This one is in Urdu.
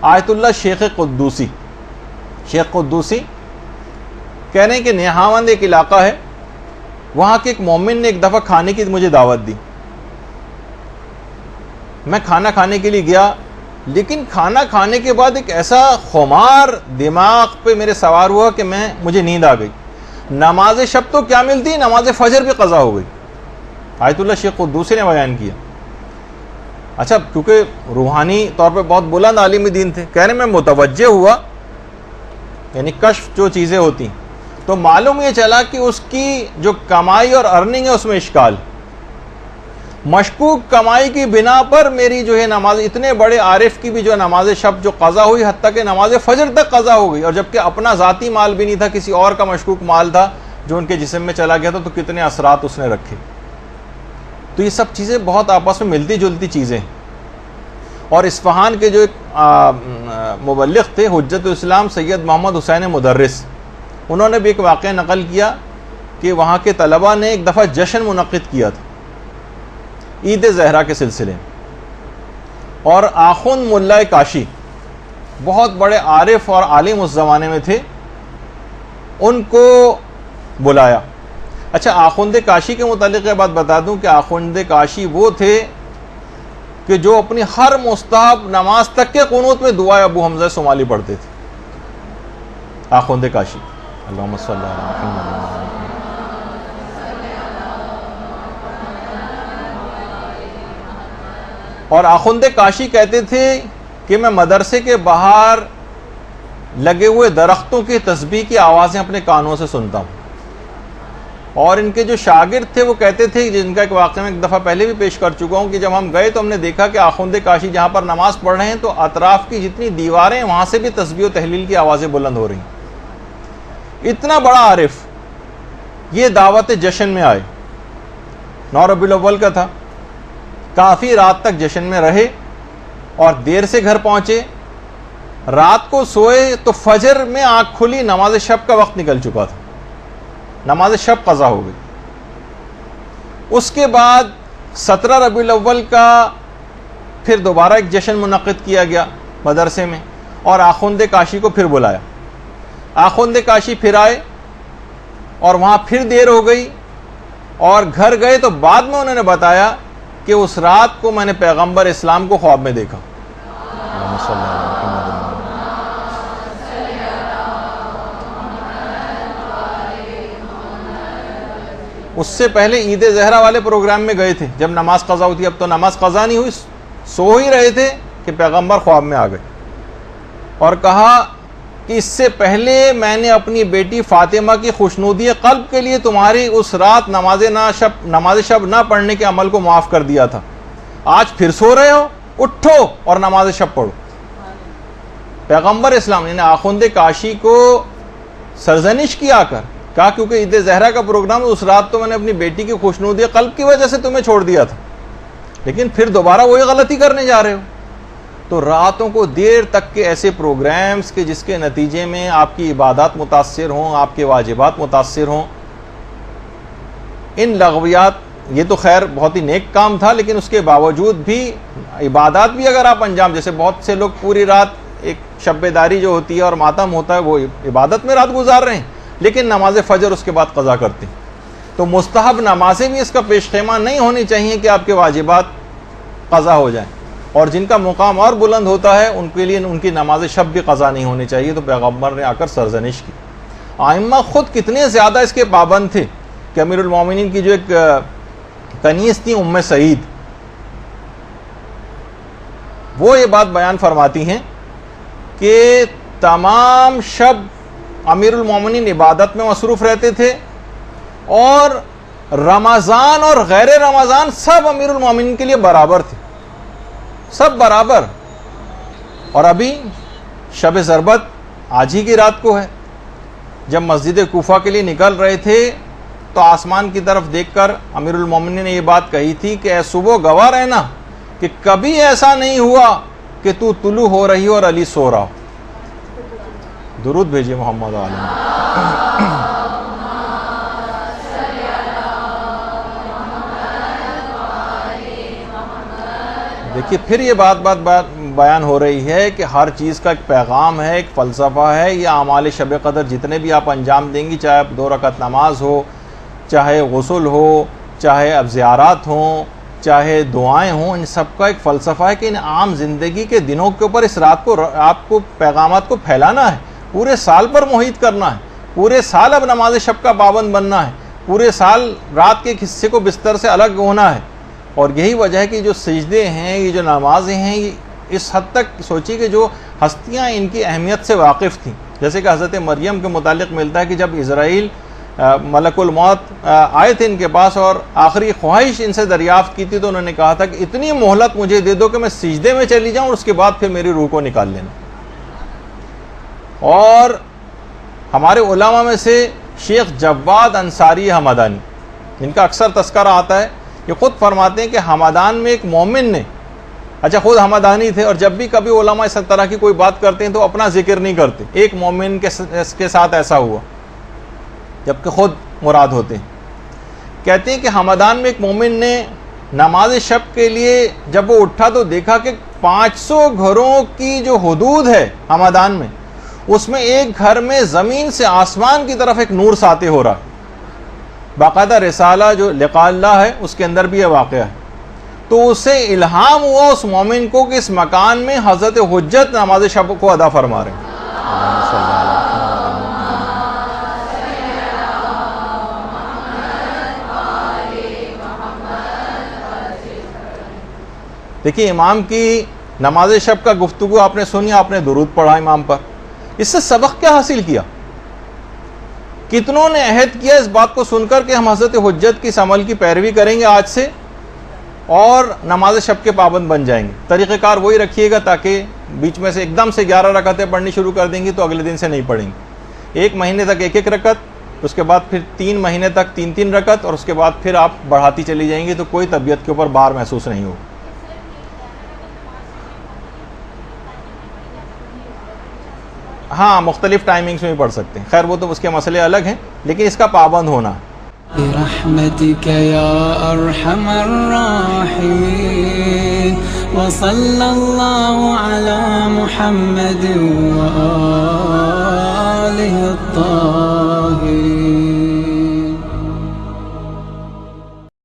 آیت اللہ شیخ قدوسی کہہ رہے ہیں کہ نیہاوند ایک علاقہ ہے، وہاں کے ایک مومن نے ایک دفعہ کھانے کی مجھے دعوت دی. میں کھانا کھانے کے لیے گیا، لیکن کھانا کھانے کے بعد ایک ایسا خمار دماغ پہ میرے سوار ہوا کہ مجھے نیند آ گئی. نماز شب تو کیا ملتی، نماز فجر بھی قضا ہو گئی. آیت اللہ شیخ قدوسی نے بیان کیا. اچھا، کیونکہ روحانی طور پہ بہت بلند عالم دین تھے، کہہ رہے میں متوجہ ہوا، یعنی کشف جو چیزیں ہوتی، تو معلوم یہ چلا کہ اس کی جو کمائی اور ارننگ ہے اس میں اشکال، مشکوک کمائی کی بنا پر میری جو ہے نماز، اتنے بڑے عارف کی بھی جو نماز شب جو قضا ہوئی، حتیٰ کہ نماز فجر تک قضا ہو گئی، اور جبکہ اپنا ذاتی مال بھی نہیں تھا، کسی اور کا مشکوک مال تھا جو ان کے جسم میں چلا گیا تھا، تو کتنے اثرات اس نے رکھے. تو یہ سب چیزیں بہت آپس میں ملتی جلتی چیزیں. اور اصفہان کے جو ایک مبلغ تھے حجت الاسلام سید محمد حسین مدرس، انہوں نے بھی ایک واقعہ نقل کیا کہ وہاں کے طلباء نے ایک دفعہ جشن منعقد کیا تھا عید زہرا کے سلسلے میں، اور آخوند ملا کاشی بہت بڑے عارف اور عالم اس زمانے میں تھے، ان کو بلایا. اچھا، آخوند کاشی کے متعلق یہ بات بتا دوں کہ آخوند کاشی وہ تھے کہ جو اپنی ہر مستحب نماز تک کے قنوت میں دعائے ابو حمزہ سمالی پڑھتے تھے. آخوند کاشی، اللہم صلی اللہ علیہ وسلم. اور آخوند کاشی کہتے تھے کہ میں مدرسے کے باہر لگے ہوئے درختوں کی تسبیح کی آوازیں اپنے کانوں سے سنتا ہوں. اور ان کے جو شاگرد تھے وہ کہتے تھے، جن کا ایک واقعہ میں ایک دفعہ پہلے بھی پیش کر چکا ہوں، کہ جب ہم گئے تو ہم نے دیکھا کہ آخوند کاشی جہاں پر نماز پڑھ رہے ہیں تو اطراف کی جتنی دیواریں ہیں وہاں سے بھی تسبیح و تحلیل کی آوازیں بلند ہو رہی ہیں. اتنا بڑا عارف یہ دعوت جشن میں آئے، 9 ربیع الاول کا تھا، کافی رات تک جشن میں رہے اور دیر سے گھر پہنچے. رات کو سوئے تو فجر میں آنکھ کھلی، نماز شب کا وقت نکل چکا تھا، نماز شب قضا ہو گئی. اس کے بعد 17 ربیع الاول کا پھر دوبارہ ایک جشن منعقد کیا گیا مدرسے میں، اور آخوند کاشی کو پھر بلایا. آخوند کاشی پھر آئے اور وہاں پھر دیر ہو گئی، اور گھر گئے تو بعد میں انہوں نے بتایا کہ اس رات کو میں نے پیغمبر اسلام کو خواب میں دیکھا. اس سے پہلے عید زہرا والے پروگرام میں گئے تھے، جب نماز قضا ہوئی تھی. اب تو نماز قضا نہیں ہوئی، سو ہی رہے تھے کہ پیغمبر خواب میں آ گئے اور کہا کہ اس سے پہلے میں نے اپنی بیٹی فاطمہ کی خوشنودی قلب کے لیے تمہاری اس رات نماز شب نہ پڑھنے کے عمل کو معاف کر دیا تھا. آج پھر سو رہے ہو، اٹھو اور نماز شب پڑھو. پیغمبر اسلام نے آخوند کاشی کو سرزنش کیا کر کہا کیونکہ عید زہرا کا پروگرام اس رات تو میں نے اپنی بیٹی کی خوشنودی قلب کی وجہ سے تمہیں چھوڑ دیا تھا، لیکن پھر دوبارہ وہی غلطی کرنے جا رہے ہو. تو راتوں کو دیر تک کے ایسے پروگرامز کے جس کے نتیجے میں آپ کی عبادات متاثر ہوں، آپ کے واجبات متاثر ہوں، ان لغویات، یہ تو خیر بہت ہی نیک کام تھا، لیکن اس کے باوجود بھی عبادات بھی اگر آپ انجام، جیسے بہت سے لوگ پوری رات ایک شب بیداری جو ہوتی ہے اور ماتم ہوتا ہے وہ عبادت میں رات گزار رہے ہیں، لیکن نماز فجر اس کے بعد قضا کرتے ہیں. تو مستحب نمازیں بھی اس کا پیش خیمہ نہیں ہونی چاہیے کہ آپ کے واجبات قضا ہو جائیں، اور جن کا مقام اور بلند ہوتا ہے ان کے لیے ان کی نماز شب بھی قضا نہیں ہونی چاہیے. تو پیغمبر نے آ کر سرزنش کی. ائمہ خود کتنے زیادہ اس کے پابند تھے کہ امیر المومنین کی جو ایک کنیز تھی ام سعید، وہ یہ بات بیان فرماتی ہیں کہ تمام شب امیر المومنین عبادت میں مصروف رہتے تھے، اور رمضان اور غیر رمضان سب امیر المومنین کے لیے برابر تھے، سب برابر. اور ابھی شب ضربت آج ہی کی رات کو ہے. جب مسجد کوفہ کے لیے نکل رہے تھے تو آسمان کی طرف دیکھ کر امیر المومنین نے یہ بات کہی تھی کہ اے صبح گواہ رہنا کہ کبھی ایسا نہیں ہوا کہ تو طلوع ہو رہی ہو اور علی سو رہا ہو. درود بھیجیے محمد عالم. دیکھیے پھر یہ بات بیان ہو رہی ہے کہ ہر چیز کا ایک پیغام ہے، ایک فلسفہ ہے. یہ اعمال شب قدر جتنے بھی آپ انجام دیں گی، چاہے 2 رکعت نماز ہو، چاہے غسل ہو، چاہے اب زیارات ہوں، چاہے دعائیں ہوں، ان سب کا ایک فلسفہ ہے کہ ان عام زندگی کے دنوں کے اوپر اس رات کو آپ کو پیغامات کو پھیلانا ہے، پورے سال پر محیط کرنا ہے، پورے سال اب نماز شب کا پابند بننا ہے، پورے سال رات کے ایک حصے کو بستر سے الگ ہونا ہے. اور یہی وجہ ہے کہ جو سجدے ہیں، یہ جو نمازیں ہیں، یہ اس حد تک سوچی کہ جو ہستیاں ان کی اہمیت سے واقف تھیں. جیسے کہ حضرت مریم کے متعلق ملتا ہے کہ جب اسرائیل ملک الموت آئے تھے ان کے پاس اور آخری خواہش ان سے دریافت کی تھی، تو انہوں نے کہا تھا کہ اتنی مہلت مجھے دے دو کہ میں سجدے میں چلی جاؤں اور اس کے بعد پھر میری روح کو نکال لینا. اور ہمارے علماء میں سے شیخ جواد انصاری حمدانی، جن کا اکثر تذکرہ آتا ہے، یہ خود فرماتے ہیں کہ حمدان میں ایک مومن نے، اچھا خود حمدانی تھے، اور جب بھی کبھی علماء اس طرح کی کوئی بات کرتے ہیں تو اپنا ذکر نہیں کرتے. ایک مومن کے ساتھ ایسا ہوا جبکہ خود مراد ہوتے ہیں. کہتے ہیں کہ حمدان میں ایک مومن نے نماز شب کے لیے جب وہ اٹھا تو دیکھا کہ 500 گھروں کی جو حدود ہے حمدان میں، اس میں ایک گھر میں زمین سے آسمان کی طرف ایک نور ساطع ہو رہا. باقاعدہ رسالہ جو لقاء اللہ ہے اس کے اندر بھی یہ واقعہ ہے. تو اسے الہام ہوا اس مومن کو کہ اس مکان میں حضرت حجت نماز شب کو ادا فرما رہے ہیں. دیکھیے امام کی نماز شب کا گفتگو آپ نے سنی، آپ نے درود پڑھا امام پر، اس سے سبق کیا حاصل کیا؟ کتنوں نے عہد کیا اس بات کو سن کر کہ ہم حضرت حجت کی اس عمل کی پیروی کریں گے آج سے اور نماز شب کے پابند بن جائیں گے. طریقہ کار وہی رکھیے گا تاکہ بیچ میں سے ایک دم سے 11 رکعتیں پڑھنی شروع کر دیں گی تو اگلے دن سے نہیں پڑھیں گے. 1 مہینے تک 1 رکعت، اس کے بعد پھر 3 مہینے تک 3 رکعت، اور اس کے بعد پھر آپ بڑھاتی چلی جائیں گی تو کوئی طبیعت کے اوپر بار محسوس نہیں ہوگا. ہاں مختلف ٹائمنگز میں بھی پڑھ سکتے ہیں، خیر وہ تو اس کے مسئلے الگ ہیں، لیکن اس کا پابند ہونا. برحمتك يا أرحم الراحمين وصلى الله على محمد وآله الطاهرين.